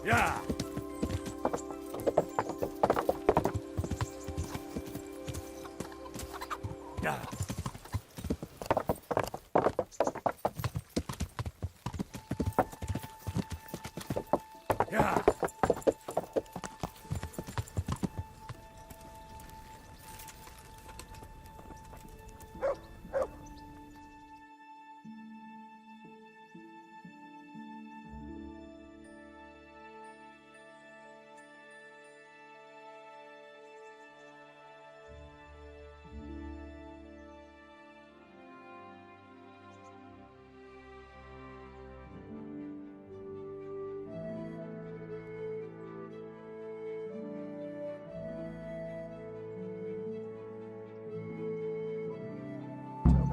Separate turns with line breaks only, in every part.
Yeah. Yeah. Yeah.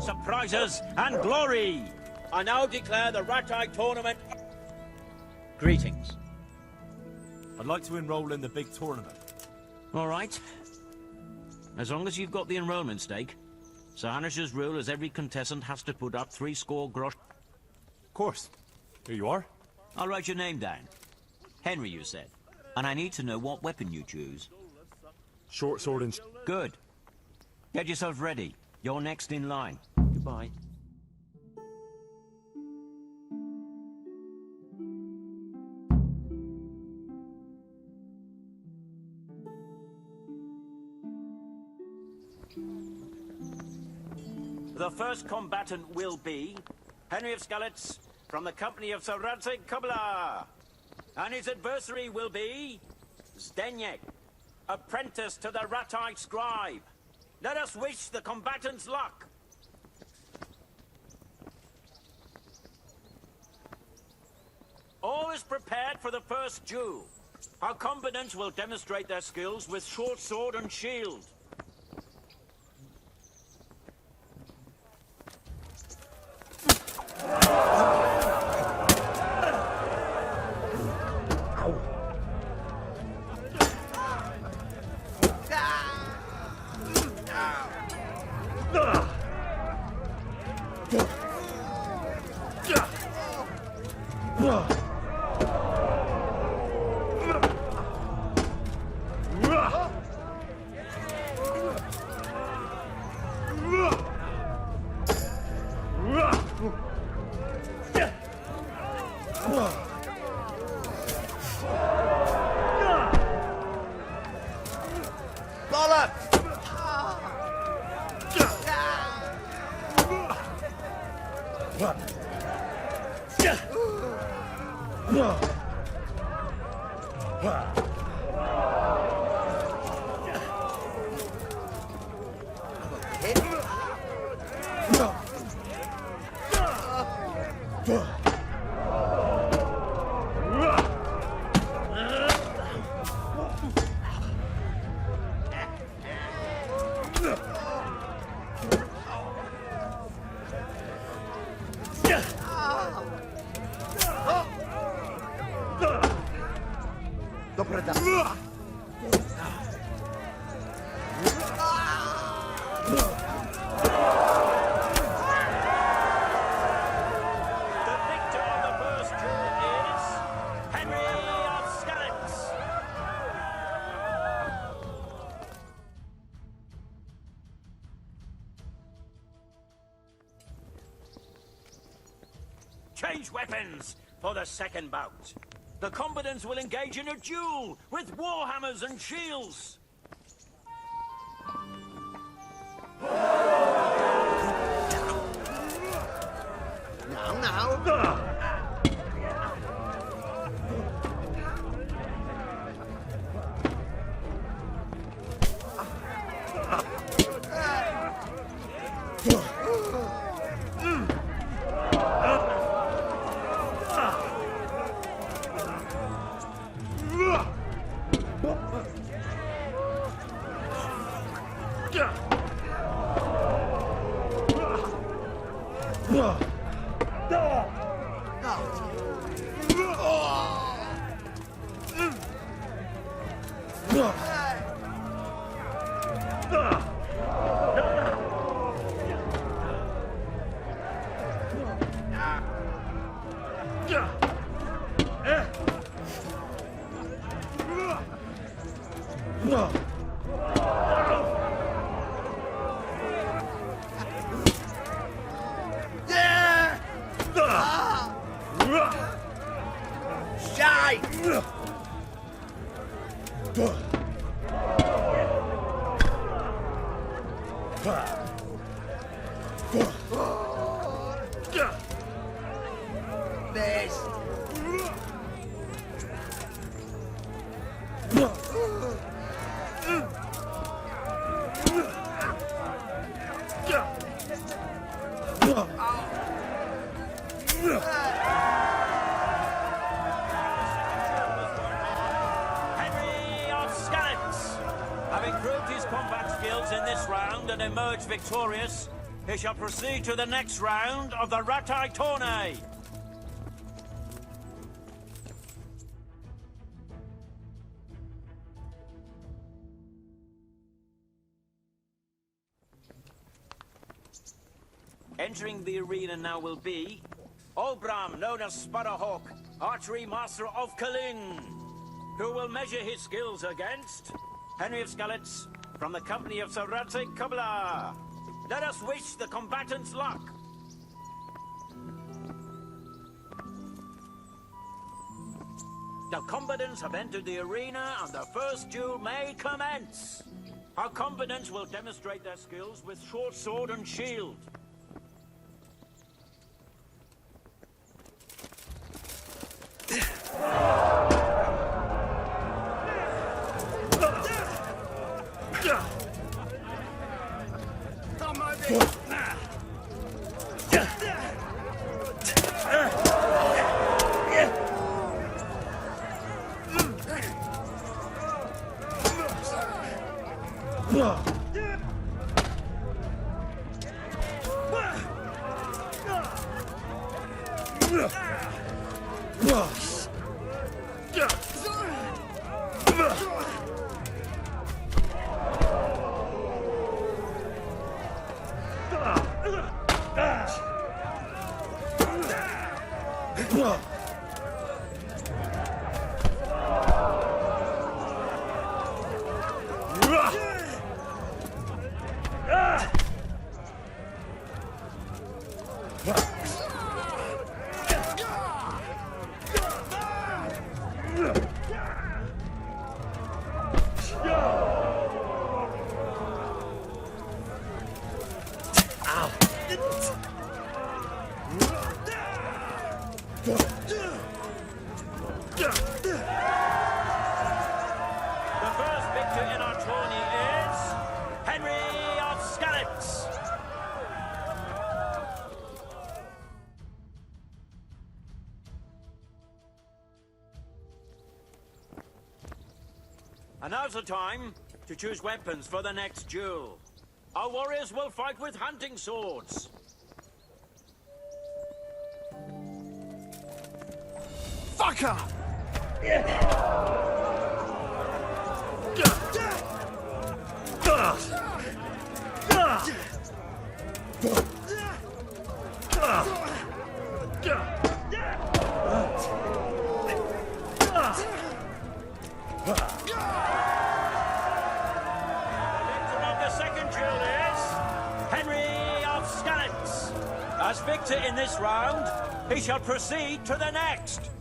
Surprises and glory! I now declare the Rattay Tournament... Greetings.
I'd like to enroll in the big tournament.
All right. As long as you've got the enrollment stake, Sir Hanish's rule is every contestant has to put up 60 grosh...
Of course. Here you are.
I'll write your name down. Henry, you said. And I need to know what weapon you choose.
Short sword and...
Good. Get yourself ready. You're next in line. Goodbye. The first combatant will be Henry of Skalitz from the company of Sir Radzing Kubla. And his adversary will be Zdeněk, apprentice to the Rattay scribe. Let us wish the combatants luck. All is prepared for the first duel. Our combatants will demonstrate their skills with short sword and shield. Change weapons for the second bout. The combatants will engage in a duel with warhammers and shields.
Now.
Victorious, he shall proceed to the next round of the Rattay Tourney. Entering the arena now will be Olbram, known as Sparrowhawk, archery master of Kalin, who will measure his skills against Henry of Skalitz from the company of Sir Radzing. Let us wish the combatants luck. The combatants have entered the arena and the first duel may commence. Our combatants will demonstrate their skills with short sword and shield. And now's the time to choose weapons for the next duel. Our warriors will fight with hunting swords.
Fucker!
As victor in this round, he shall proceed to the next.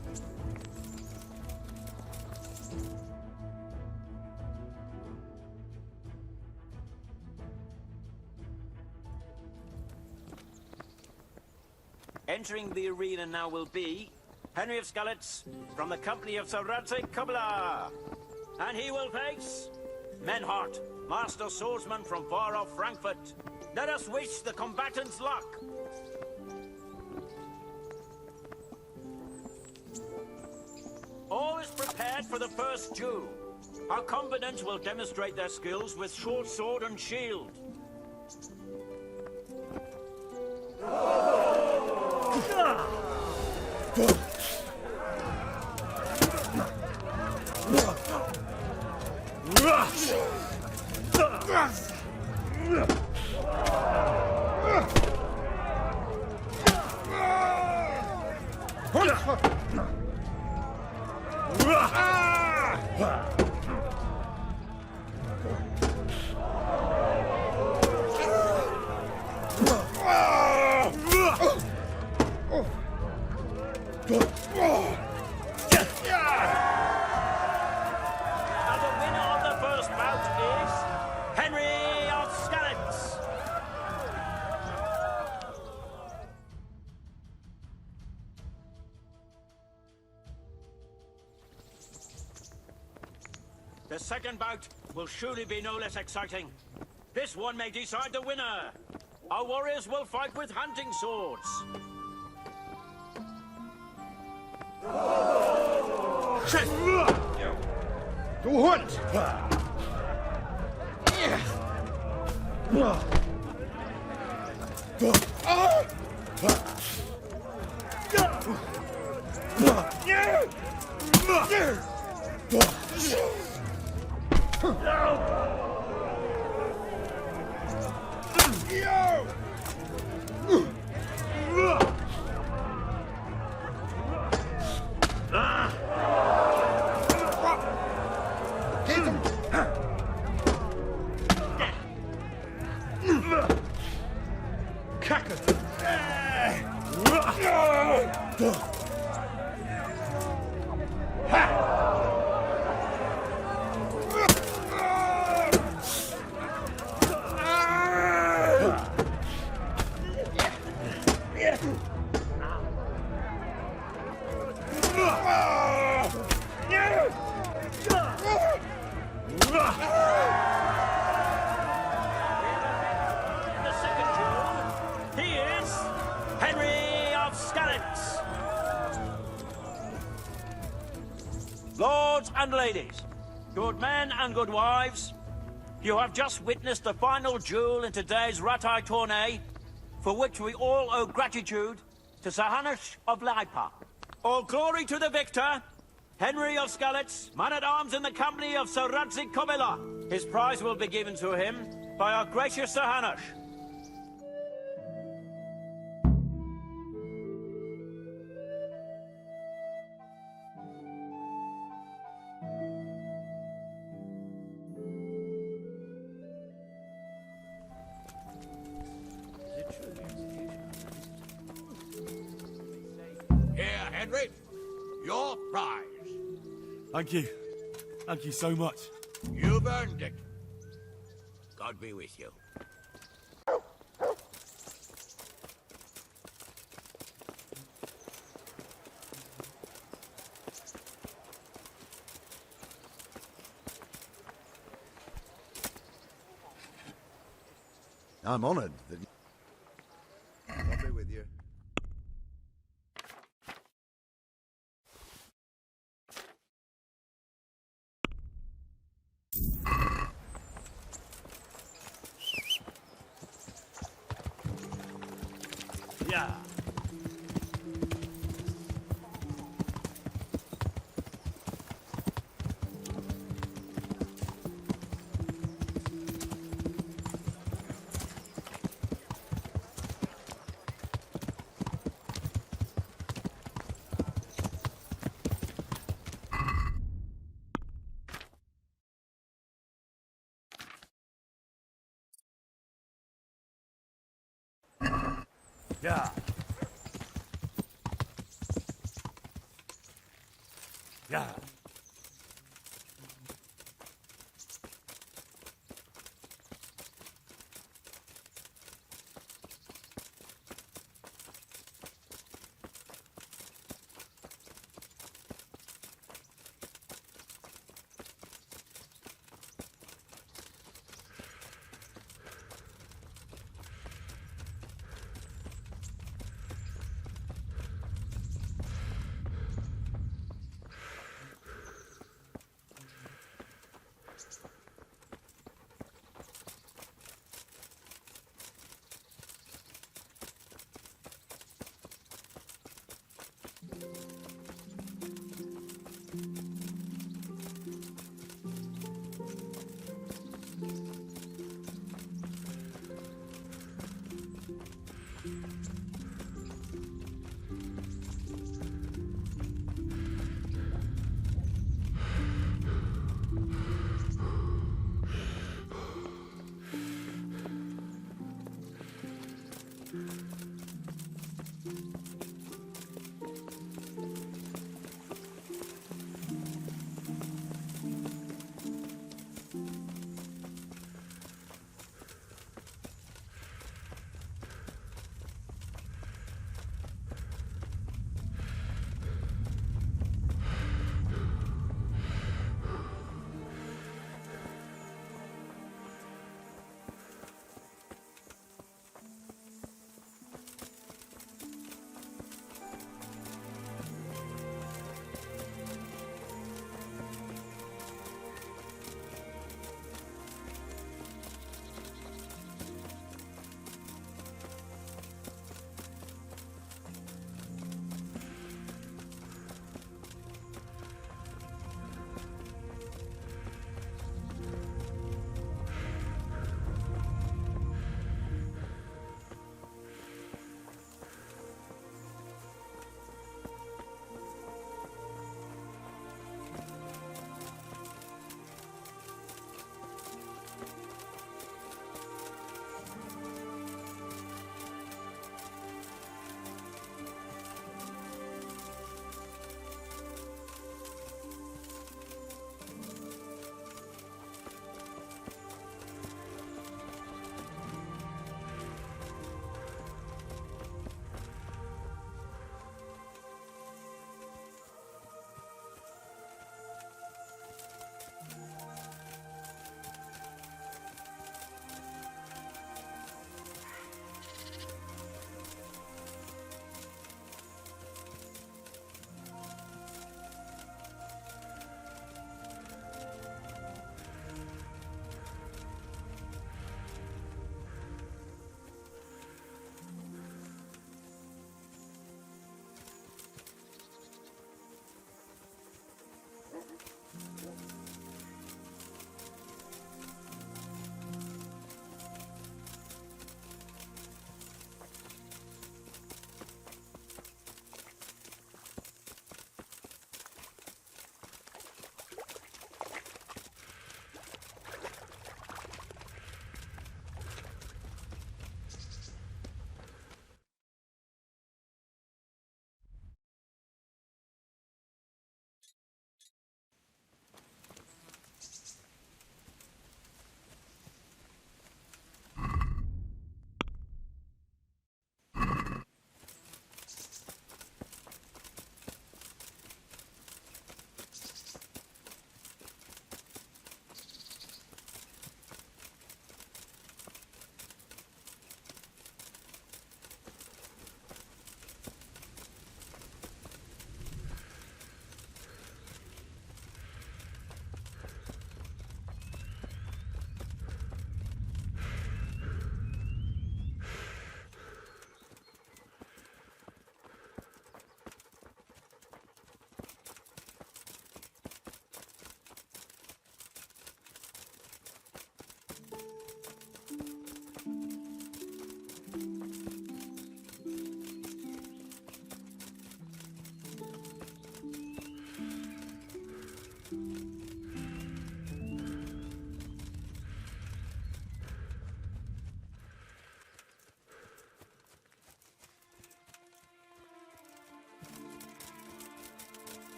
Entering the arena now will be Henry of Skalitz from the company of Sir Radzing. And he will face Menhart, master swordsman from far off Frankfurt. Let us wish the combatants luck. All is prepared for the first duel. Our combatants will demonstrate their skills with short sword and shield. The second bout will surely be no less exciting. This one may decide the winner. Our warriors will fight with hunting swords.
Du Hund!
The second duel, he is Henry of Skalitz. Lords and ladies, good men and good wives, you have just witnessed the final duel in today's Rattay Tourney, for which we all owe gratitude to Lords of Leipa. All glory to the victor, Henry of Skalitz, man-at-arms in the company of Sir Radzing. His prize will be given to him by our gracious Sir Hanush.
Here, Henry, your prize.
Thank you. Thank you so much.
You've earned it. God be with you.
I'm honored that I'll be with you.
Yeah.
Yeah. Yeah.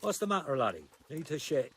What's the matter, laddie? Need to shit?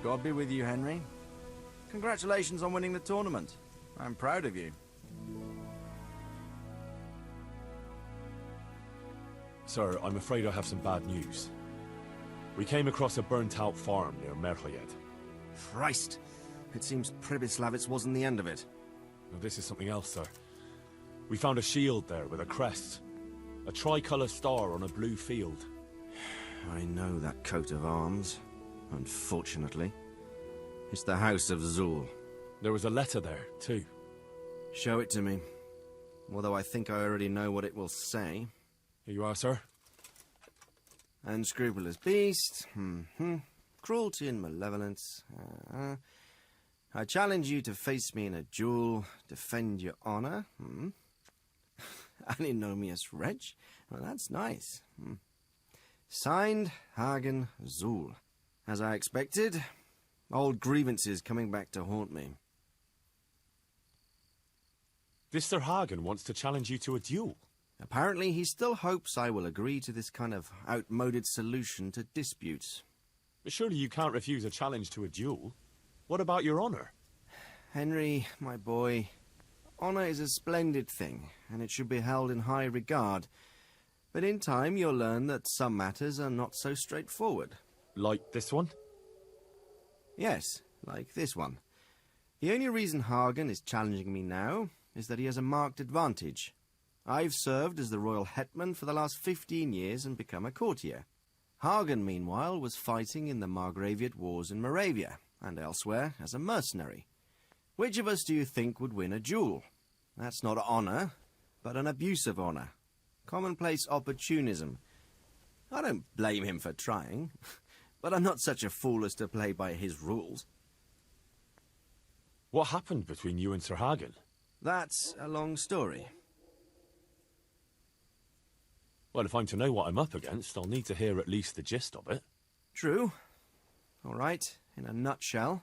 God be with you, Henry. Congratulations on winning the tournament. I'm proud of you.
Sir, I'm afraid I have some bad news. We came across a burnt-out farm near Merhayed.
Christ! It seems Pribyslavitz wasn't the end of it.
Now, this is something else, sir. We found a shield there with a crest. A tricolour star on a blue field.
I know that coat of arms, unfortunately. It's the House of Zul.
There was a letter there, too.
Show it to me. Although I think I already know what it will say.
Here you are, sir.
Unscrupulous beast. Cruelty and malevolence. I challenge you to face me in a duel, defend your honor. Antinomius Reg? Well, that's nice. Signed, Hagen Zool. As I expected, old grievances coming back to haunt me.
This Sir Hagen wants to challenge you to a duel.
Apparently, he still hopes I will agree to this kind of outmoded solution to disputes.
But surely you can't refuse a challenge to a duel. What about your honor?
Henry, my boy, honor is a splendid thing, and it should be held in high regard. But in time, you'll learn that some matters are not so straightforward.
Like this one?
Yes, like this one. The only reason Hagen is challenging me now is that he has a marked advantage. I've served as the royal hetman for the last 15 years and become a courtier. Hagen, meanwhile, was fighting in the Margraviate Wars in Moravia, and elsewhere as a mercenary. Which of us do you think would win a duel? That's not honor, but an abuse of honor. Commonplace opportunism. I don't blame him for trying, but I'm not such a fool as to play by his rules.
What happened between you and Sir Hagen?
That's a long story.
Well, if I'm to know what I'm up against, I'll need to hear at least the gist of it.
True. All right, in a nutshell.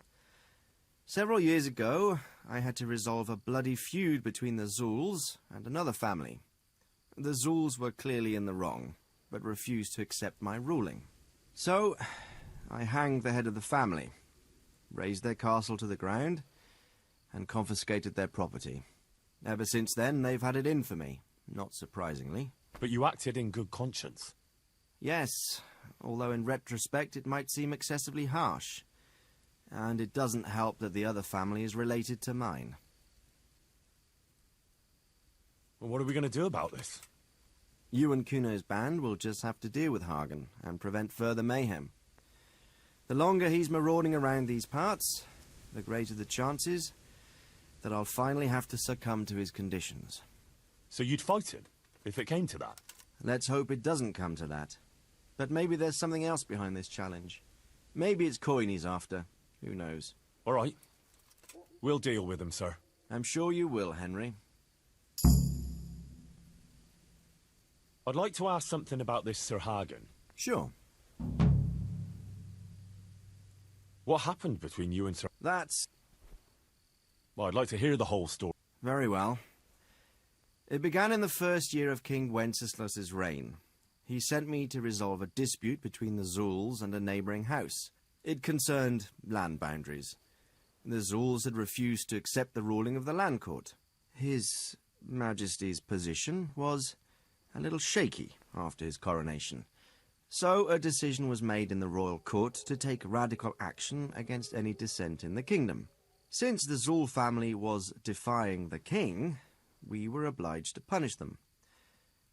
Several years ago, I had to resolve a bloody feud between the Zools and another family. The Zools were clearly in the wrong, but refused to accept my ruling. So, I hanged the head of the family, razed their castle to the ground, and confiscated their property. Ever since then, they've had it in for me, not surprisingly.
But you acted in good conscience.
Yes, although in retrospect it might seem excessively harsh. And it doesn't help that the other family is related to mine.
Well, what are we going to do about this?
You and Kuno's band will just have to deal with Hagen and prevent further mayhem. The longer he's marauding around these parts, the greater the chances that I'll finally have to succumb to his conditions.
So you'd fight him, if it came to that?
Let's hope it doesn't come to that. But maybe there's something else behind this challenge. Maybe it's coin he's after. Who knows?
All right. We'll deal with him, sir.
I'm sure you will, Henry.
I'd like to ask something about this Sir Hagen.
Sure.
What happened between you and Sir...
That's...
Well, I'd like to hear the whole story.
Very well. It began in the first year of King Wenceslas's reign. He sent me to resolve a dispute between the Zools and a neighbouring house. It concerned land boundaries. The Zools had refused to accept the ruling of the land court. His Majesty's position was a little shaky after his coronation. So a decision was made in the royal court to take radical action against any dissent in the kingdom. Since the Zool family was defying the king, we were obliged to punish them.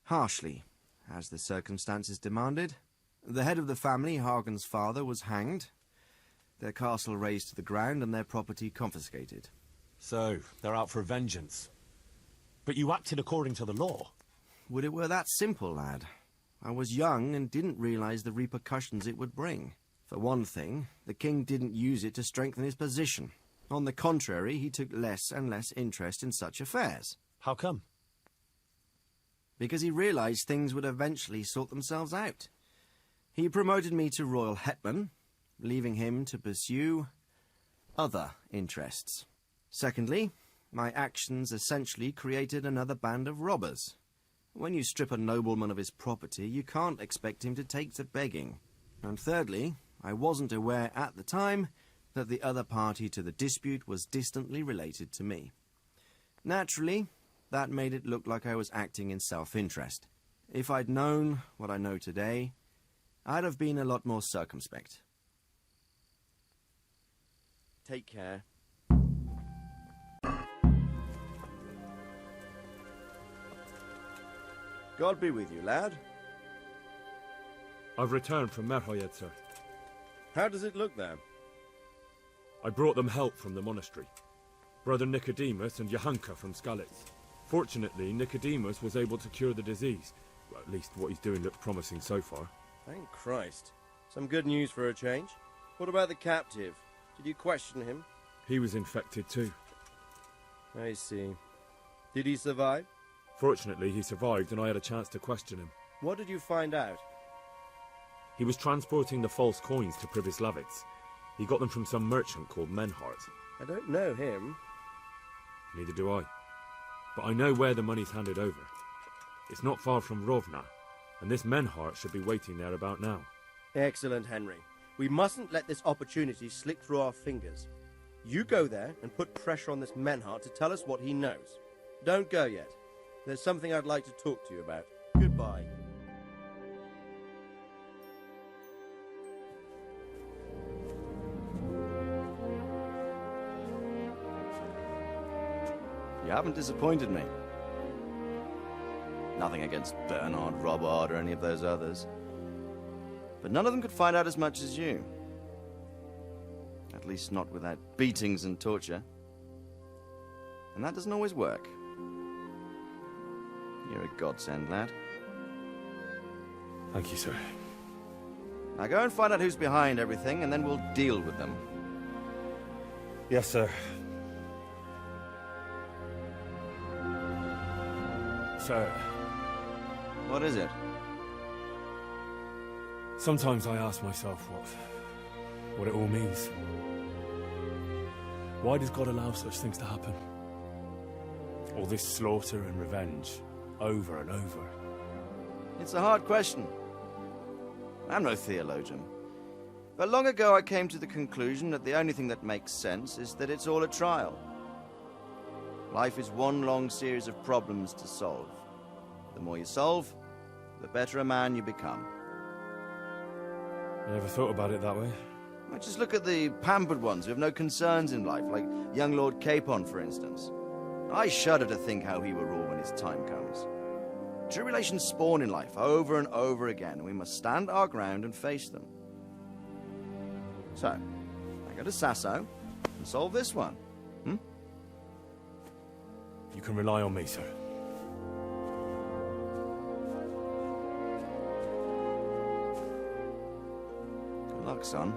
Harshly, as the circumstances demanded. The head of the family, Hagen's father, was hanged, their castle razed to the ground and their property confiscated.
So, they're out for vengeance. But you acted according to the law.
Would it were that simple, lad? I was young and didn't realize the repercussions it would bring. For one thing, the king didn't use it to strengthen his position. On the contrary, he took less and less interest in such affairs.
How come?
Because he realized things would eventually sort themselves out. He promoted me to royal hetman, leaving him to pursue other interests. Secondly, my actions essentially created another band of robbers. When you strip a nobleman of his property, you can't expect him to take to begging. And thirdly, I wasn't aware at the time that the other party to the dispute was distantly related to me. Naturally, that made it look like I was acting in self-interest. If I'd known what I know today, I'd have been a lot more circumspect. Take care. God be with you, lad.
I've returned from Merhoyed, sir.
How does it look there?
I brought them help from the monastery. Brother Nicodemus and Johanka from Skalitz. Fortunately, Nicodemus was able to cure the disease. Well, at least what he's doing looks promising so far.
Thank Christ. Some good news for a change. What about the captive? Did you question him?
He was infected too.
I see. Did he survive?
Fortunately, he survived and I had a chance to question him.
What did you find out?
He was transporting the false coins to Privislavitz. He got them from some merchant called Menhart.
I don't know him.
Neither do I. But I know where the money's handed over. It's not far from Rovna, and this Menhart should be waiting there about now.
Excellent, Henry. We mustn't let this opportunity slip through our fingers. You go there and put pressure on this Menhart to tell us what he knows. Don't go yet. There's something I'd like to talk to you about. Goodbye.
You haven't disappointed me. Nothing against Bernard, Robert, or any of those others. But none of them could find out as much as you. At least not without beatings and torture. And that doesn't always work. You're a godsend, lad.
Thank you, sir.
Now go and find out who's behind everything, and then we'll deal with them.
Yes, sir. Sir,
What is it?
sometimes I ask myself what it all means. Why does God allow such things to happen? All this slaughter and revenge, over and over.
It's a hard question. I'm no theologian. But long ago I came to the conclusion that the only thing that makes sense is that it's all a trial. Life is one long series of problems to solve. The more you solve, the better a man you become.
I never thought about it that way.
Well, just look at the pampered ones who have no concerns in life, like young Lord Capon, for instance. I shudder to think how he will rule when his time comes. Tribulations spawn in life over and over again, and we must stand our ground and face them. So, I go to Sasso and solve this one.
You can rely on me, sir.
Good luck, son.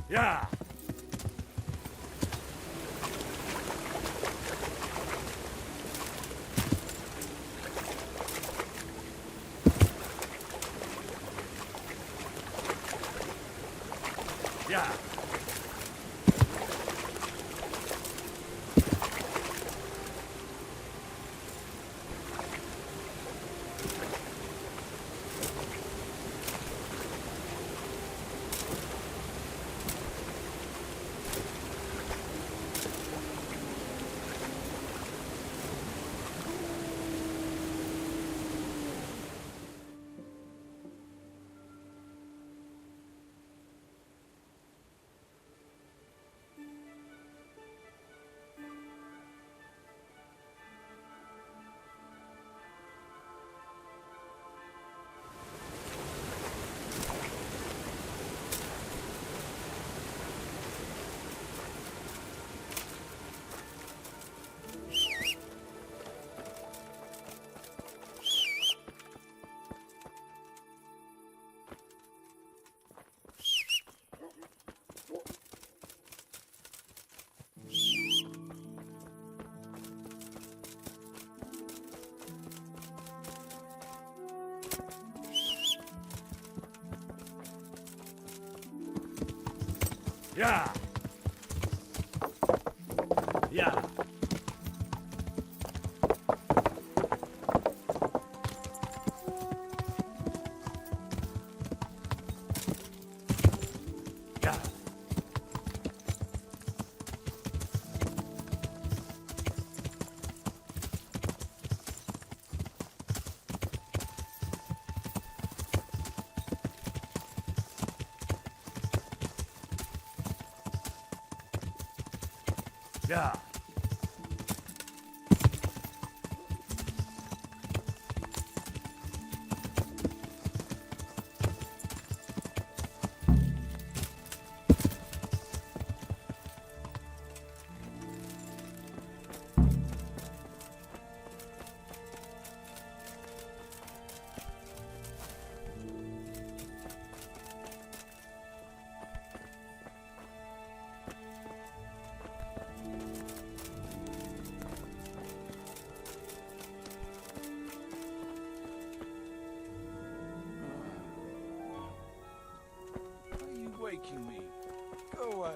Yeah! Yeah!
Yeah. Yeah. Yeah. Yeah.
Why are you waking me? Go away.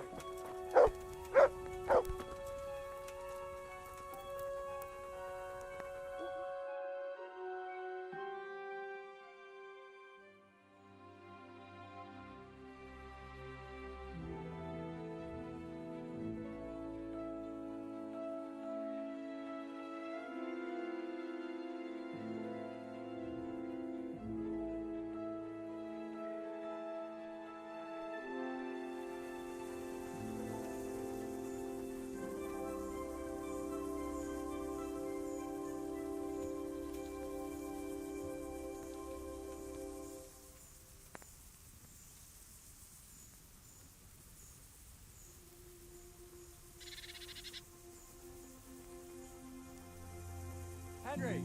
Henry!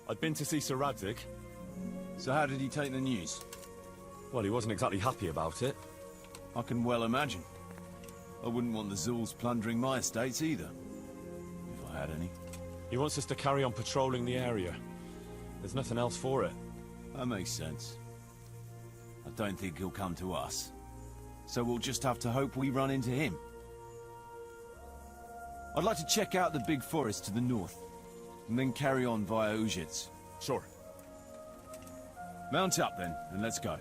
I'd been to see Sir Radzing.
So how did he take the news?
Well, he wasn't exactly happy about it.
I can well imagine. I wouldn't want the Zul's plundering my estates either. If I had any.
He wants us to carry on patrolling the area. There's nothing else for it.
That makes sense. I don't think he'll come to us. So we'll just have to hope we run into him. I'd like to check out the big forest to the north, and then carry on via Ujits.
Sure.
Mount up then, and let's go.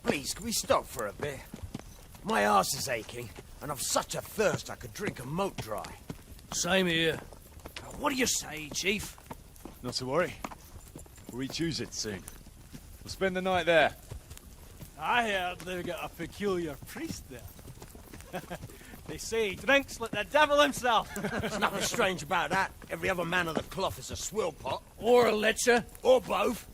Please, can we stop for a bit? My arse is aching, and I've such a thirst I could drink a moat dry.
Same here.
What do you say, Chief?
Not to worry. We'll reach it soon. We'll spend the night there.
I heard they've got a peculiar priest there. They say he drinks like the devil himself.
There's nothing strange about that. Every other man of the cloth is a swill pot.
Or a lecher.
Or both.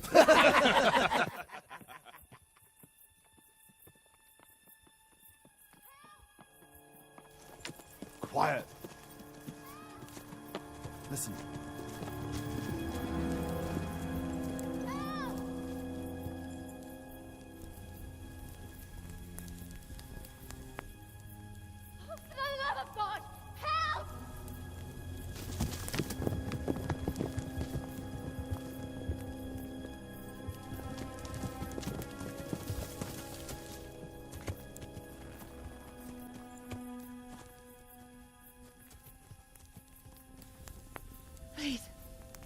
Quiet. Listen.
For the love of God, help!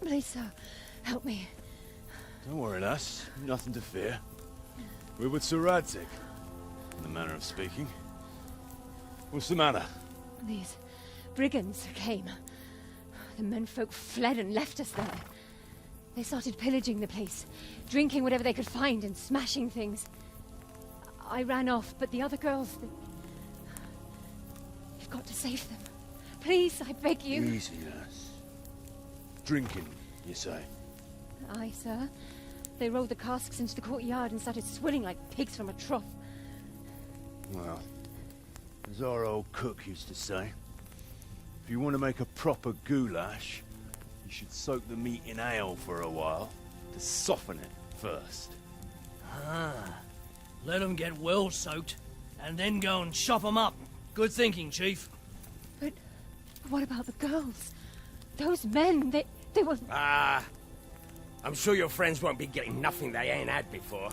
Please, sir, help me.
Don't worry, lass. Nothing to fear. We're with Sir Radzing, in the manner of speaking. What's the matter?
These brigands came. The menfolk fled and left us there. They started pillaging the place, drinking whatever they could find and smashing things. I ran off, but the other girls... You've got to save them. Please, I beg you.
Easy, lass. Drinking, you say?
Aye, sir. They rolled the casks into the courtyard and started swilling like pigs from a trough.
Well, as our old cook used to say, if you want to make a proper goulash, you should soak the meat in ale for a while to soften it first.
Ah, let them get well soaked, and then go and chop them up. Good thinking, Chief.
But what about the girls? Those men, they were...
Ah, I'm sure your friends won't be getting nothing they ain't had before.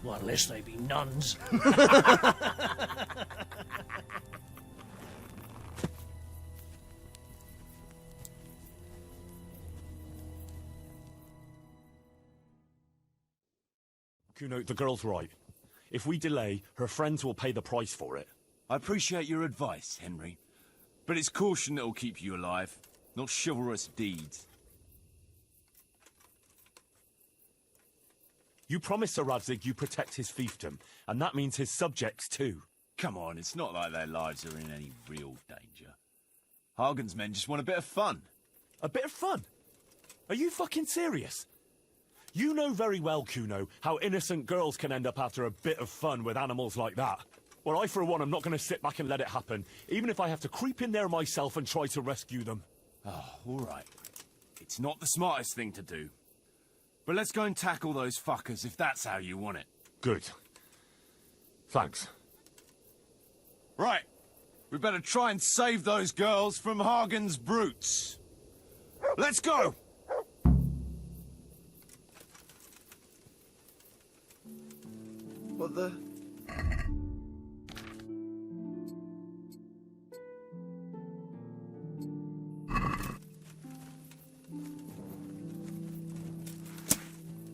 Well, unless they be nuns.
Kuno, the girl's right. If we delay, her friends will pay the price for it.
I appreciate your advice, Henry, but it's caution that'll keep you alive, not chivalrous deeds.
You promised Sir Radzing you protect his fiefdom, and that means his subjects too.
Come on, it's not like their lives are in any real danger. Hagen's men just want a bit of fun.
A bit of fun? Are you fucking serious? You know very well, Kuno, how innocent girls can end up after a bit of fun with animals like that. Well, I, for one, am not going to sit back and let it happen, even if I have to creep in there myself and try to rescue them.
Oh, all right. It's not the smartest thing to do. But let's go and tackle those fuckers if that's how you want it.
Good. Thanks.
Right. We better try and save those girls from Hagen's brutes. Let's go!
What the...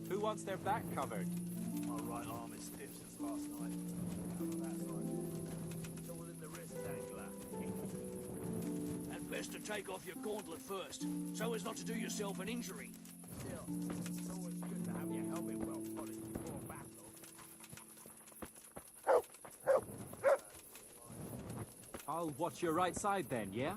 Who wants their back covered?
My right arm is stiff since last night. Cover that side. Someone in the wrist angler.
And best to take off your gauntlet first, so as not to do yourself an injury.
Still, it's always good to have your helmet well polished before battle. I'll watch your right side then, yeah?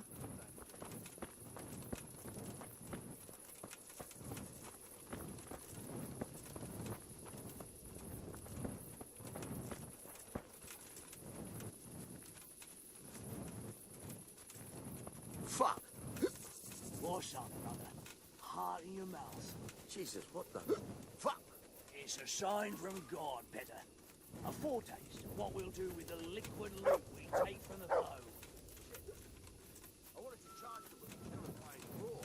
Fuck!
What's up, brother? Heart in your mouth.
Jesus, what the... Fuck!
It's a sign from God, better. A foretaste of what we'll do with the liquid loot we take from the foe.
I wanted to charge them with a terrifying roar.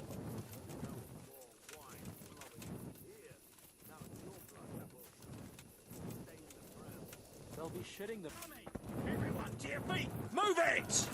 No more wine flowing here. Now it's your blood that will stain the ground.
They'll be shitting the...
Everyone to your feet! Move it!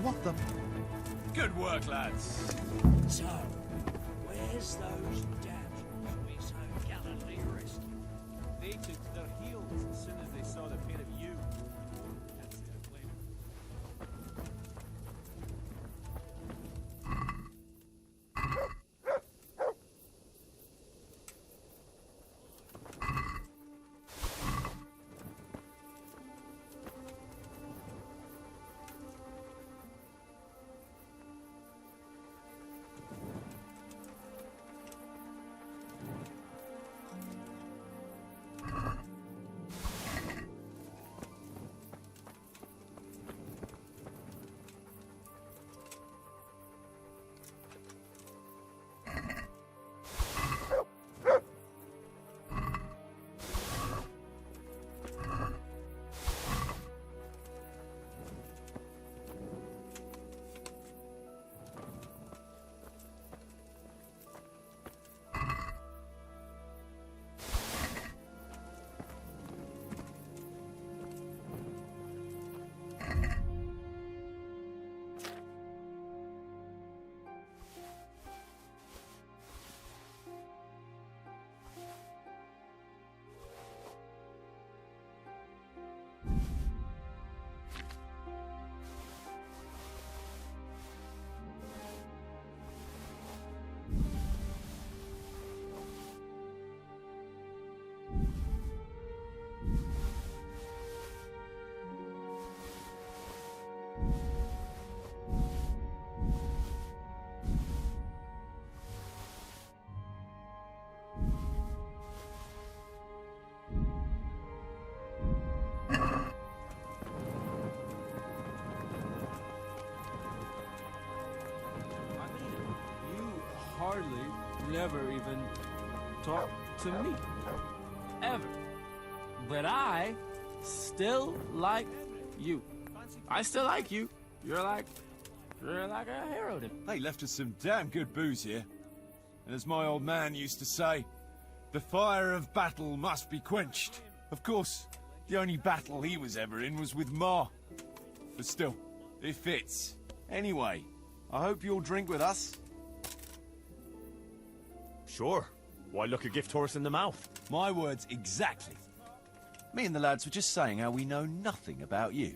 What the...
Good work, lads.
So, where's those damsels we so gallantly rescued?
They took to their heels as soon as they saw the pair of you. Can't say I blame them.
ever even talk to me. Ever. But I still like you. I still like you. You're like a hero to me.
They left us some damn good booze here. And as my old man used to say, the fire of battle must be quenched. Of course, the only battle he was ever in was with Ma. But still, it fits. Anyway, I hope you'll drink with us.
Sure. Why look a gift horse in the mouth?
My words exactly. Me and the lads were just saying how we know nothing about you.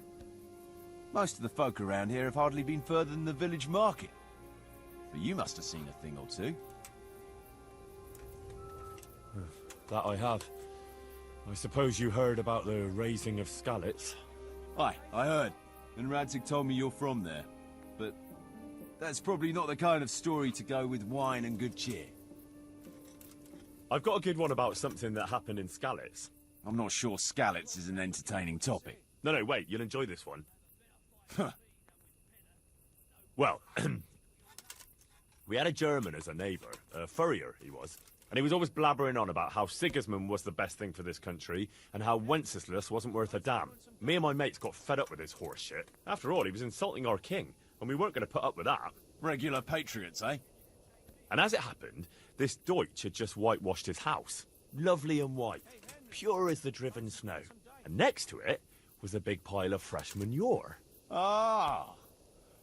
Most of the folk around here have hardly been further than the village market. But you must have seen a thing or two.
That I have. I suppose you heard about the raising of Skalitz.
Aye, I heard. And Radzing told me you're from there. But that's probably not the kind of story to go with wine and good cheer.
I've got a good one about something that happened in Skalitz.
I'm not sure Skalitz is an entertaining topic.
No, wait, you'll enjoy this one.
Huh.
Well, we had a German as a neighbour, a furrier he was, and he was always blabbering on about how Sigismund was the best thing for this country, and how Wenceslas wasn't worth a damn. Me and my mates got fed up with his horse shit. After all, he was insulting our king, and we weren't going to put up with that.
Regular patriots, eh?
And as it happened, this Deutsch had just whitewashed his house. Lovely and white, pure as the driven snow. And next to it was a big pile of fresh manure.
Ah,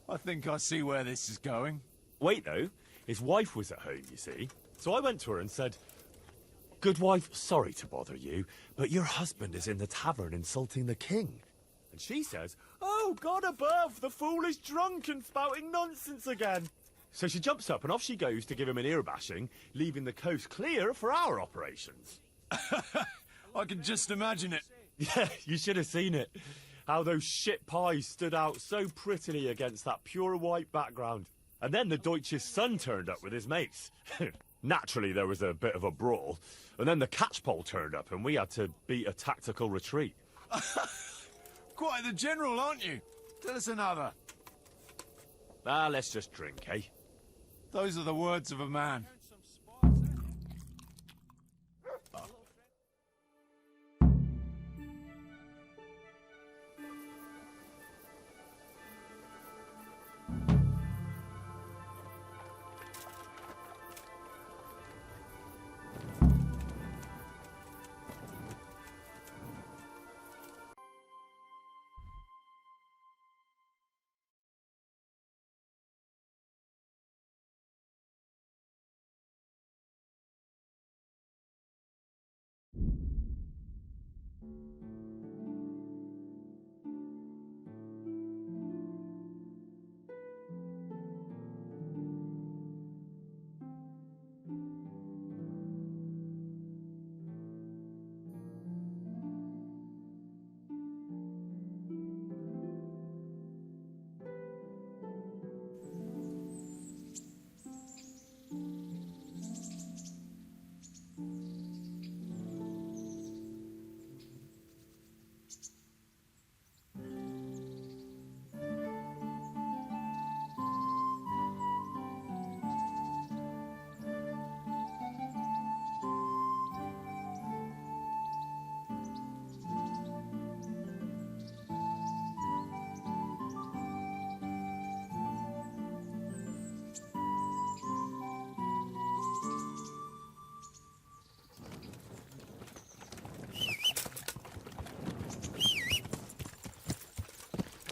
I think I see where this is going.
Wait, though. His wife was at home, you see. So I went to her and said, "Good wife, sorry to bother you, but your husband is in the tavern insulting the king." And she says, "Oh, God above, the fool is drunk and spouting nonsense again." So she jumps up and off she goes to give him an ear bashing, leaving the coast clear for our operations.
I can just imagine it.
Yeah, you should have seen it. How those shit pies stood out so prettily against that pure white background. And then the Deutsch's son turned up with his mates. Naturally, there was a bit of a brawl. And then the catchpole turned up and we had to beat a tactical retreat.
Quite the general, aren't you? Tell us another.
Let's just drink, eh?
Those are the words of a man.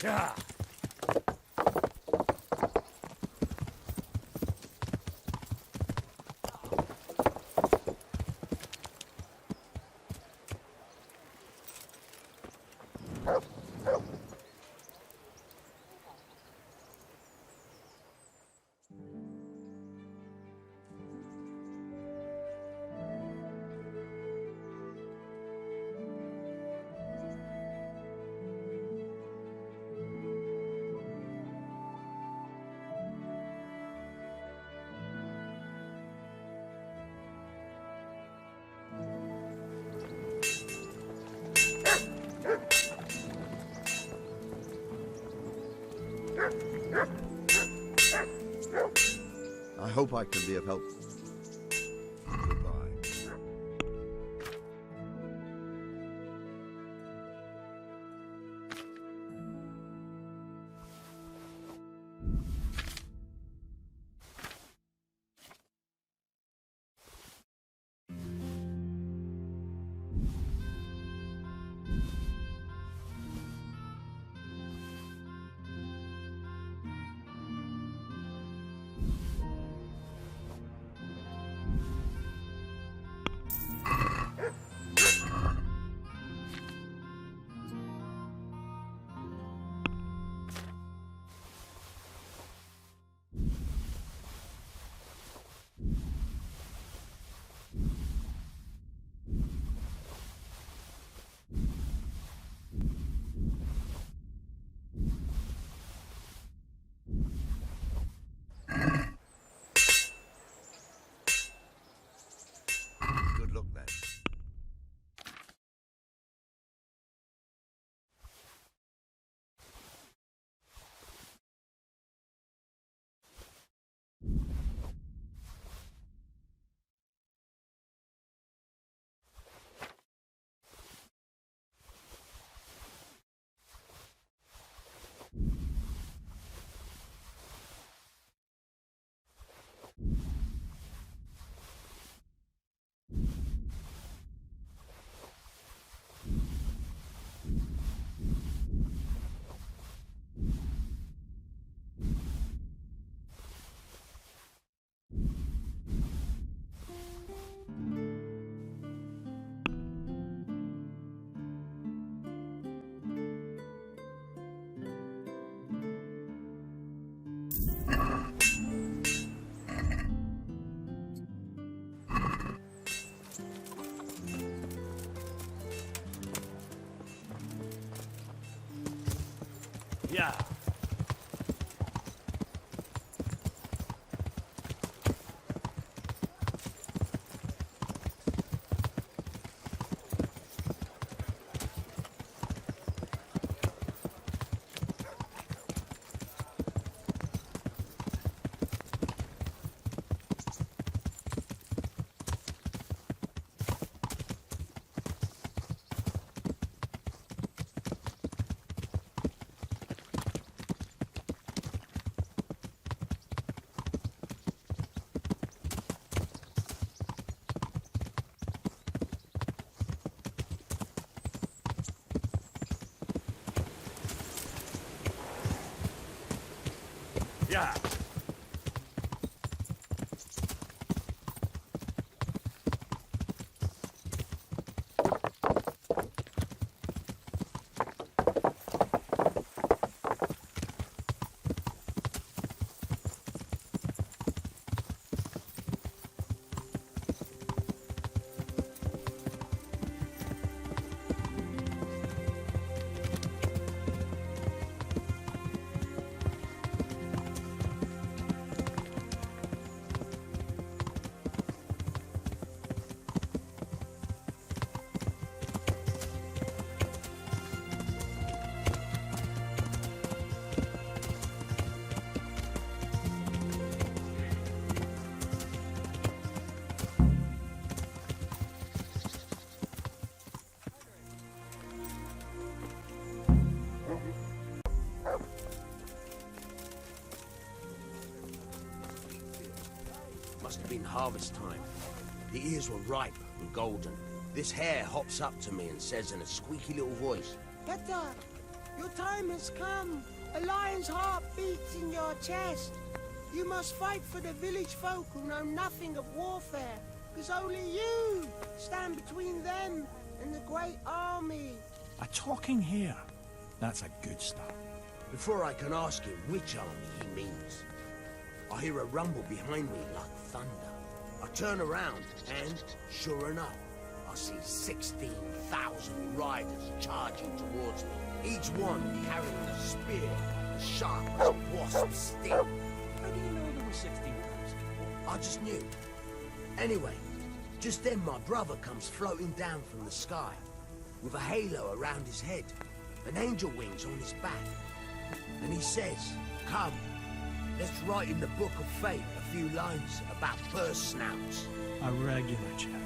Yeah.
I hope I can be of help.
Yeah. Yeah.
Must have been harvest time. The ears were ripe and golden. This hare hops up to me and says in a squeaky little voice,
Petter, your time has come. A lion's heart beats in your chest. You must fight for the village folk who know nothing of warfare, because only you stand between them and the great army.
A talking hare. That's a good start.
Before I can ask him which army he means, I hear a rumble behind me like thunder. I turn around and, sure enough, I see 16,000 riders charging towards me, each one carrying a spear as sharp as a wasp's sting.
How do you know there were 16,000?
I just knew. Anyway, just then my brother comes floating down from the sky, with a halo around his head, and angel wings on his back. And he says, come, let's write in the book of fate a few lines about purse snouts.
A regular chap.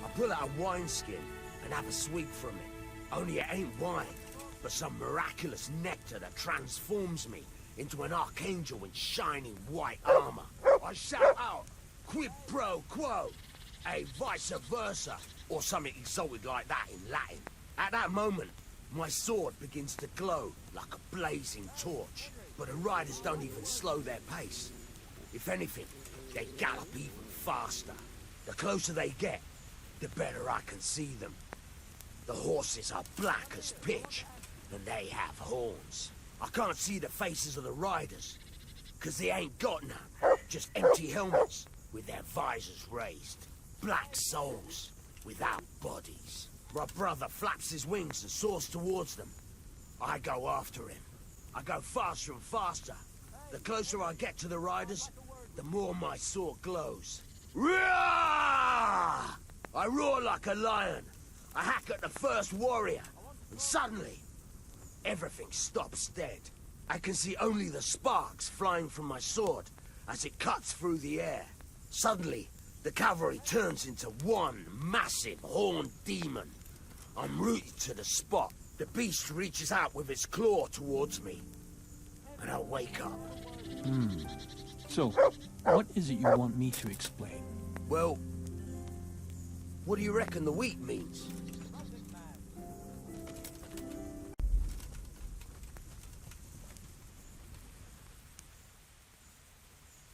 I pull out a wineskin and have a swig from it. Only it ain't wine, but some miraculous nectar that transforms me into an archangel in shining white armor. I shout out, quid pro quo, a vice versa, or something exalted like that in Latin. At that moment, my sword begins to glow like a blazing torch, but the riders don't even slow their pace. If anything, they gallop even faster. The closer they get, the better I can see them. The horses are black as pitch, and they have horns. I can't see the faces of the riders, because they ain't got none. Just empty helmets with their visors raised. Black souls without bodies. My brother flaps his wings and soars towards them. I go after him. I go faster and faster. The closer I get to the riders, the more my sword glows. Roar! I roar like a lion. I hack at the first warrior, and suddenly, everything stops dead. I can see only the sparks flying from my sword as it cuts through the air. Suddenly, the cavalry turns into one massive horned demon. I'm rooted to the spot. The beast reaches out with its claw towards me, and I wake up.
So, what is it you want me to explain?
Well, what do you reckon the wheat means?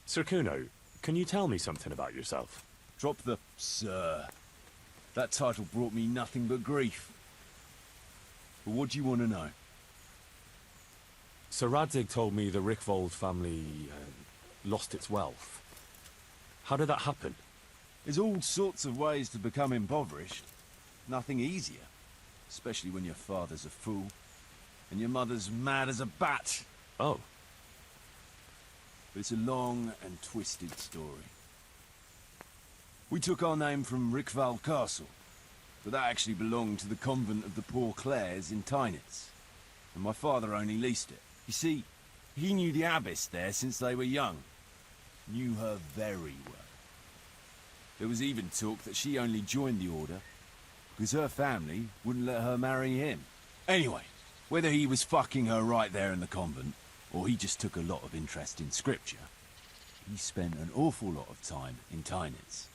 Sir Kuno, can you tell me something about yourself?
Drop the sir. That title brought me nothing but grief. But what do you want to know?
Sir Radzing told me the Rickvold family lost its wealth. How did that happen?
There's all sorts of ways to become impoverished. Nothing easier. Especially when your father's a fool. and your mother's mad as a bat.
Oh.
But it's a long and twisted story. We took our name from Rickval Castle, but that actually belonged to the convent of the Poor Clares in Tynitz, and my father only leased it. You see, he knew the abbess there since they were young. Knew her very well. There was even talk that she only joined the order because her family wouldn't let her marry him. Anyway, whether he was fucking her right there in the convent, or he just took a lot of interest in scripture, he spent an awful lot of time in Tynitz.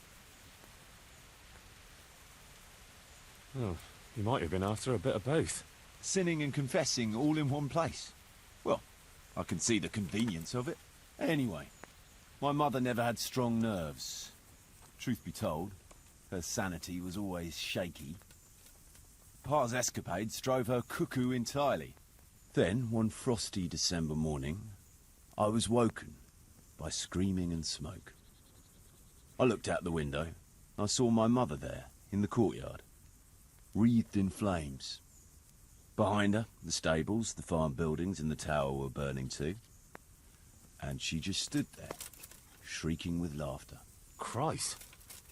Oh, he might have been after a bit of both.
Sinning and confessing all in one place. Well, I can see the convenience of it. Anyway, my mother never had strong nerves. Truth be told, her sanity was always shaky. Pa's escapades drove her cuckoo entirely. Then, one frosty December morning, I was woken by screaming and smoke. I looked out the window. I saw my mother there, in the courtyard, wreathed in flames. Behind her, the stables, the farm buildings and the tower were burning too. And she just stood there, shrieking with laughter.
Christ,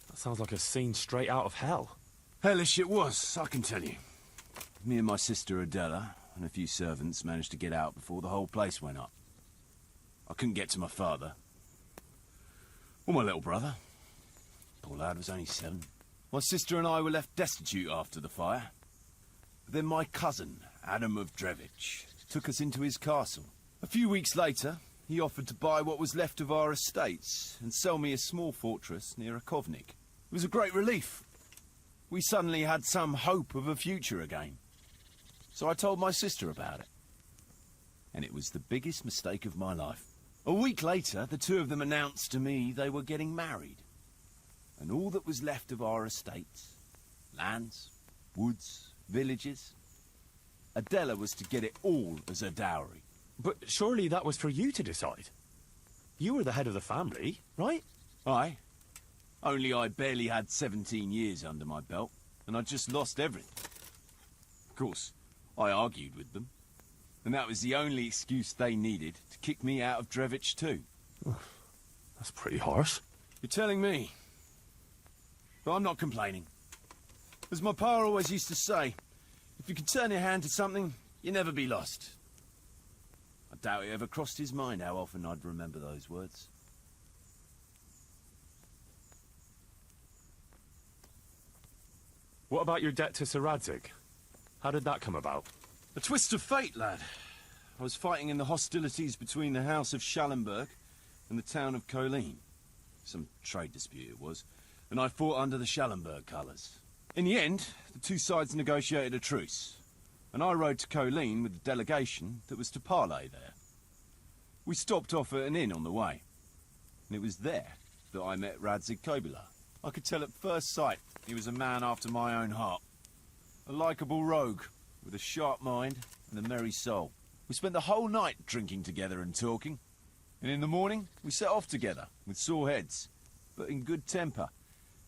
that sounds like a scene straight out of hell.
Hellish it was, I can tell you. Me and my sister Adela and a few servants managed to get out before the whole place went up. I couldn't get to my father. Or my little brother. Poor lad was only 7. My sister and I were left destitute after the fire. But then my cousin, Adam of Drevich, took us into his castle. A few weeks later, he offered to buy what was left of our estates and sell me a small fortress near a Kovnik. It was a great relief. We suddenly had some hope of a future again. So I told my sister about it. And it was the biggest mistake of my life. A week later, the two of them announced to me they were getting married. And all that was left of our estates, lands, woods, villages, Adela was to get it all as a dowry.
But surely that was for you to decide. You were the head of the family, right?
Aye. Only I barely had 17 years under my belt, and I'd just lost everything. Of course, I argued with them, and that was the only excuse they needed to kick me out of Drevich too.
That's pretty harsh.
You're telling me. But I'm not complaining. As my pa always used to say, if you can turn your hand to something, you'll never be lost. I doubt it ever crossed his mind how often I'd remember those words.
What about your debt to Sir Radzing? How did that come about?
A twist of fate, lad. I was fighting in the hostilities between the House of Schallenberg and the town of Colleen. Some trade dispute it was, and I fought under the Schallenberg colours. In the end, the two sides negotiated a truce, and I rode to Colleen with the delegation that was to parley there. We stopped off at an inn on the way, and it was there that I met Radzing Kobula. I could tell at first sight he was a man after my own heart. A likeable rogue, with a sharp mind and a merry soul. We spent the whole night drinking together and talking, and in the morning we set off together, with sore heads, but in good temper,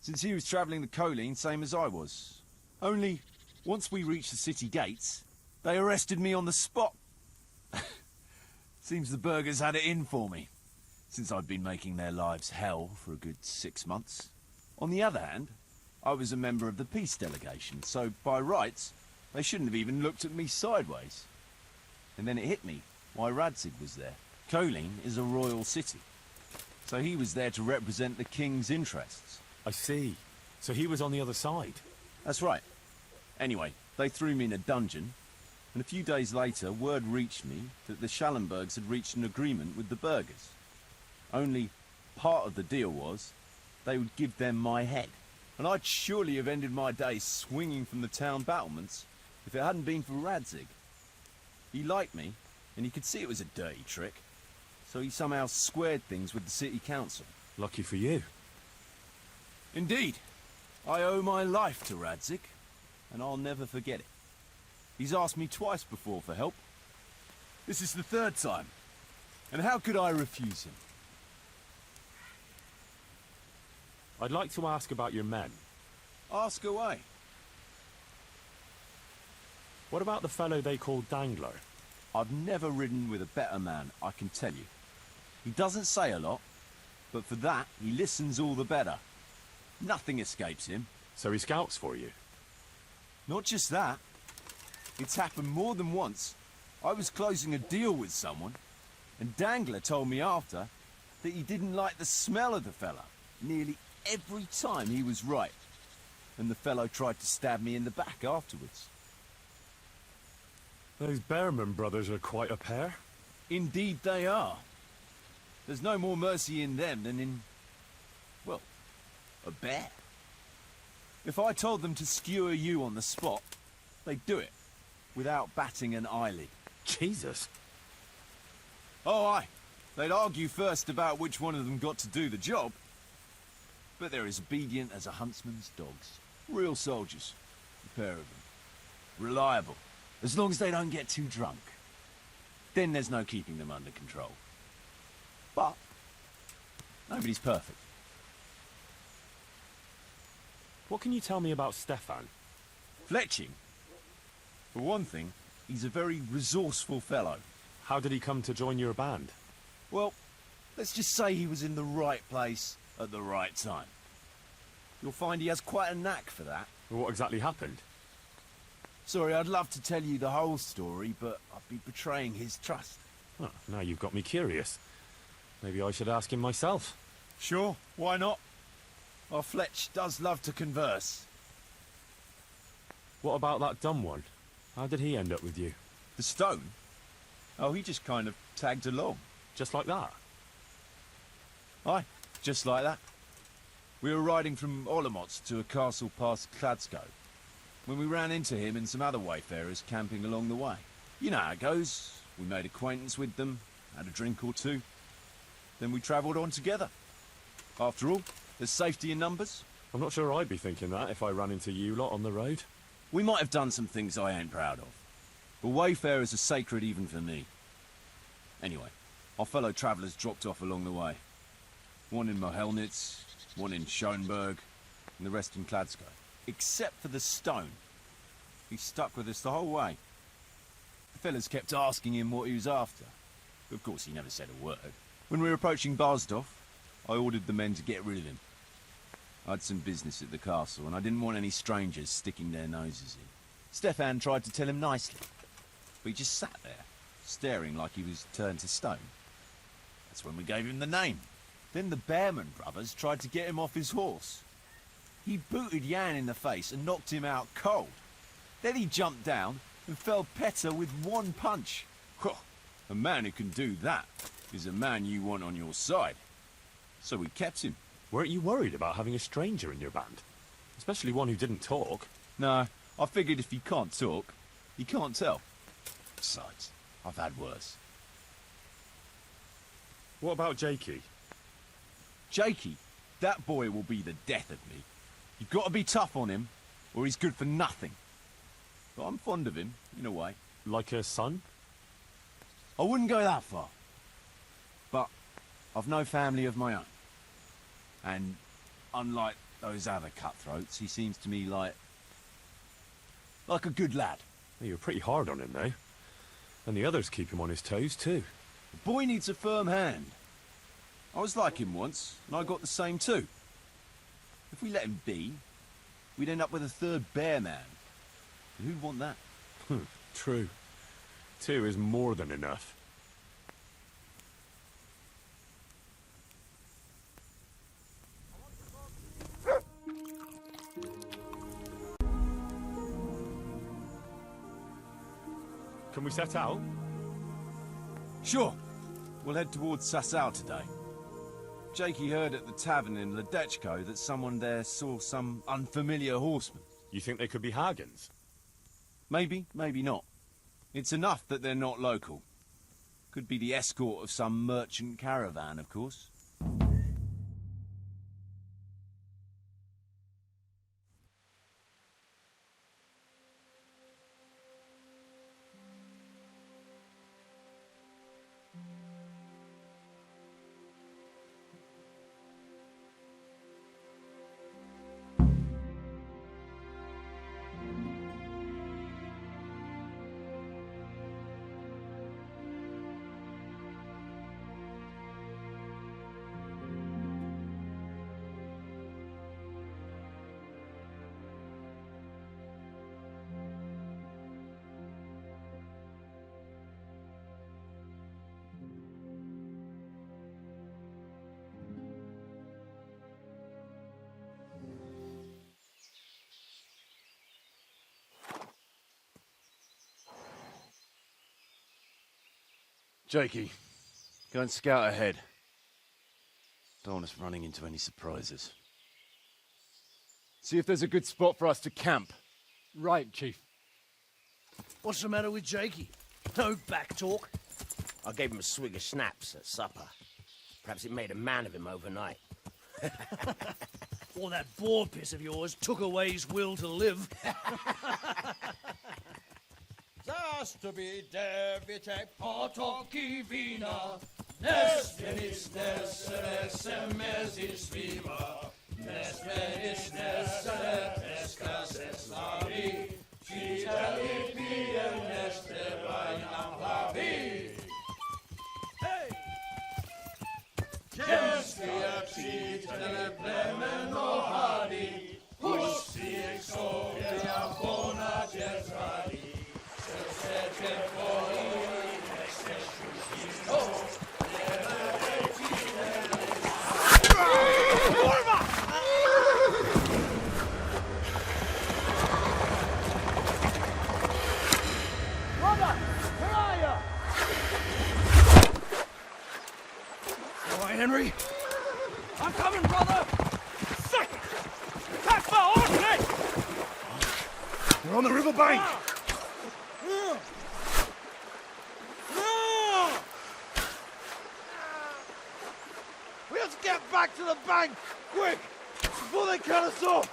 since he was travelling the Colleen same as I was. Only, once we reached the city gates, they arrested me on the spot. Seems the burghers had it in for me, since I'd been making their lives hell for a good 6 months. On the other hand, I was a member of the peace delegation, so by rights, they shouldn't have even looked at me sideways. And then it hit me why Radzig was there. Colleen is a royal city, so he was there to represent the king's interests.
I see. So he was on the other side.
That's right. Anyway, they threw me in a dungeon, and a few days later, word reached me that the Schallenbergs had reached an agreement with the burghers. Only part of the deal was they would give them my head. And I'd surely have ended my days swinging from the town battlements if it hadn't been for Radzig. He liked me, and he could see it was a dirty trick, so he somehow squared things with the city council.
Lucky for you.
Indeed. I owe my life to Radzig, and I'll never forget it. He's asked me twice before for help. This is the 3rd time, and how could I refuse him?
I'd like to ask about your men.
Ask away.
What about the fellow they call Dangler?
I've never ridden with a better man, I can tell you. He doesn't say a lot, but for that, he listens all the better. Nothing escapes him.
So he scouts for you?
Not just that. It's happened more than once. I was closing a deal with someone, and Dangler told me after that he didn't like the smell of the fella nearly every time he was right. And the fellow tried to stab me in the back afterwards.
Those Bearman brothers are quite a pair.
Indeed they are. There's no more mercy in them than in, well, a bear. If I told them to skewer you on the spot, they'd do it, without batting an eyelid.
Jesus.
Oh, aye. They'd argue first about which one of them got to do the job. But they're as obedient as a huntsman's dogs. Real soldiers, a pair of them. Reliable, as long as they don't get too drunk. Then there's no keeping them under control. But nobody's perfect.
What can you tell me about Stefan?
Fletching? For one thing, he's a very resourceful fellow.
How did he come to join your band?
Well, let's just say he was in the right place at the right time. You'll find he has quite a knack for that.
What exactly happened?
Sorry, I'd love to tell you the whole story, but I'd be betraying his trust.
Oh, now you've got me curious. Maybe I should ask him myself.
Sure, why not? Our Fletch does love to converse.
What about that dumb one? How did he end up with you?
The stone? Oh, he just kind of tagged along.
Just like that?
Aye, just like that. We were riding from Olomouc to a castle past Kladsko, when we ran into him and some other wayfarers camping along the way. You know how it goes. We made acquaintance with them, had a drink or two, then we travelled on together. After all, there's safety in numbers.
I'm not sure I'd be thinking that if I ran into you lot on the road.
We might have done some things I ain't proud of, but wayfarers are sacred even for me. Anyway, our fellow travellers dropped off along the way. One in Mohelnitz, one in Schoenberg, and the rest in Kladsko. Except for the stone. He stuck with us the whole way. The fellas kept asking him what he was after. Of course, he never said a word. When we were approaching Barsdorf, I ordered the men to get rid of him. I had some business at the castle, and I didn't want any strangers sticking their noses in. Stefan tried to tell him nicely, but he just sat there, staring like he was turned to stone. That's when we gave him the name. Then the Bearman brothers tried to get him off his horse. He booted Jan in the face and knocked him out cold. Then he jumped down and felled Petter with one punch. A man who can do that is a man you want on your side. So we kept him.
Weren't you worried about having a stranger in your band? Especially one who didn't talk.
No, I figured if he can't talk, he can't tell. Besides, I've had worse.
What about Jakey?
Jakey? That boy will be the death of me. You've got to be tough on him, or he's good for nothing. But I'm fond of him, in a way.
Like a son?
I wouldn't go that far. But I've no family of my own. And unlike those other cutthroats, he seems to me like a good lad.
Well, you're pretty hard on him, though. And the others keep him on his toes, too.
The boy needs a firm hand. I was like him once, and I got the same too. If we let him be, we'd end up with a third bear man. And who'd want that?
True. 2 is more than enough. Can we set out?
Sure. We'll head towards Sasau today. Jakey heard at the tavern in Ledechko that someone there saw some unfamiliar horseman.
You think they could be Hagens?
Maybe, maybe not. It's enough that they're not local. Could be the escort of some merchant caravan, of course. Jakey, go and scout ahead. Don't want us running into any surprises. See if there's a good spot for us to camp.
Right, Chief.
What's the matter with Jakey? No back talk.
I gave him a swig of schnapps at supper. Perhaps it made a man of him overnight.
Or that boar piss of yours took away his will to live.
Zastubi devite potoki vina, nes venis nes semezis viva, nes venis nes escases lavi, citali piem nes tevainam lavi. Hey! Gestia citale plemeno hadi, husi exodia bona gesradi.
Henry?
I'm coming, brother! Second! That's my horse!
We're on the river bank!
We have to get back to the bank! Quick! Before they cut us off!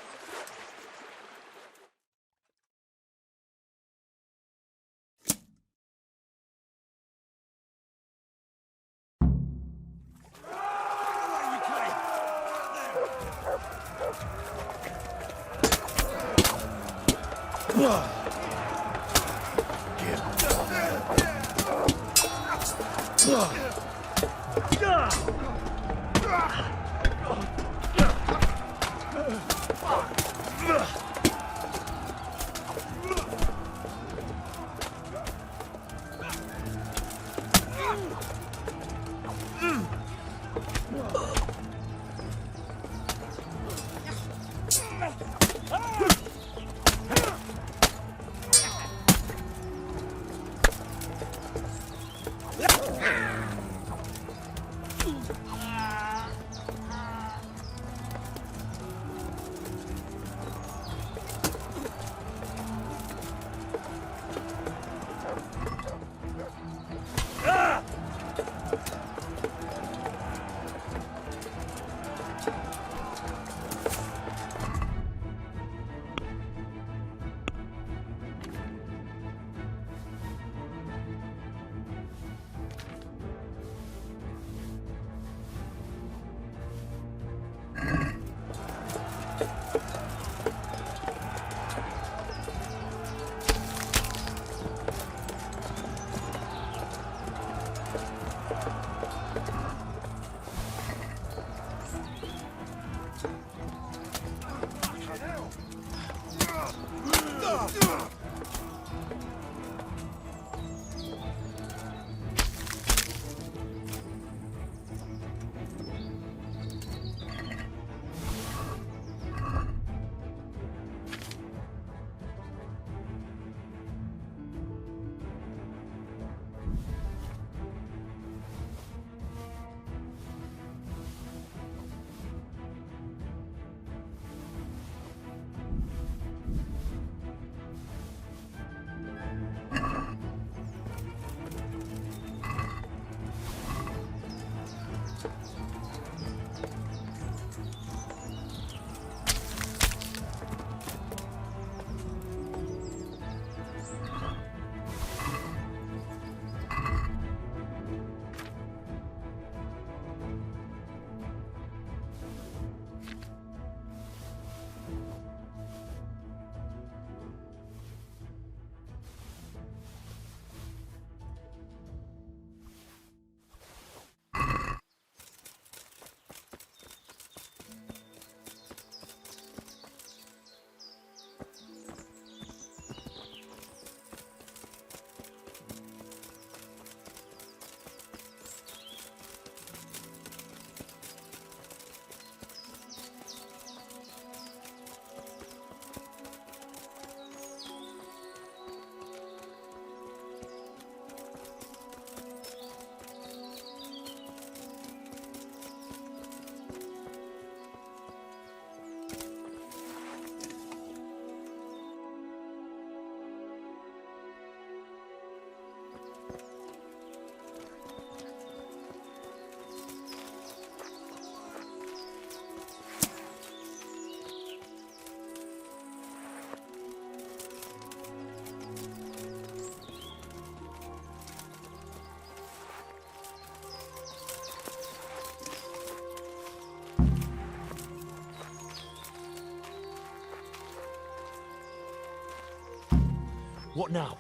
What now?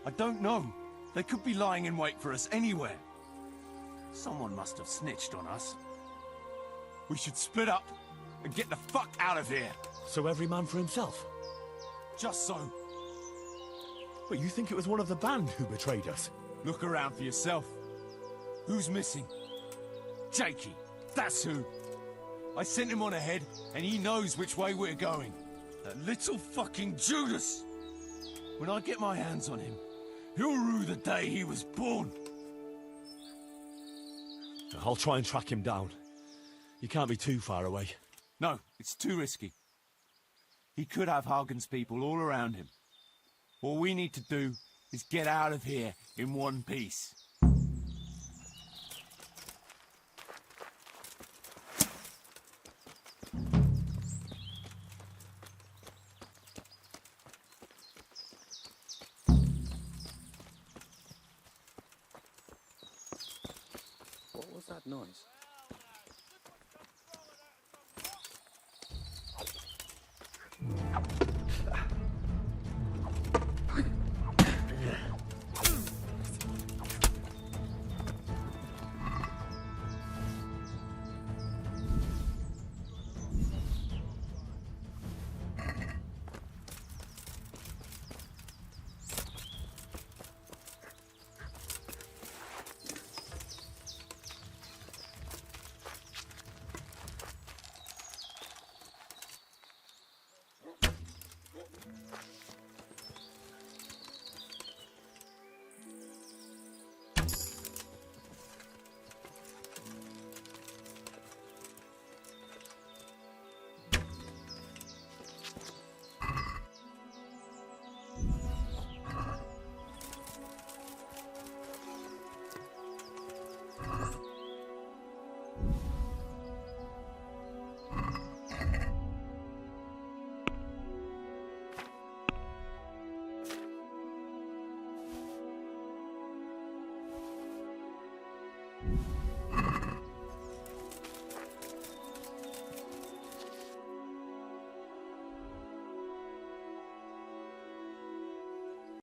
I don't know. They could be lying in wait for us anywhere. Someone must have snitched on us. We should split up and get the fuck out of here.
So every man for himself?
Just so.
But you think it was one of the band who betrayed us?
Look around for yourself. Who's missing? Jakey. That's who. I sent him on ahead, and he knows which way we're going. That little fucking Judas! When I get my hands on him, he'll rue the day he was born.
I'll try and track him down. You can't be too far away.
No, it's too risky. He could have Hagen's people all around him. All we need to do is get out of here in one piece.
What was that noise?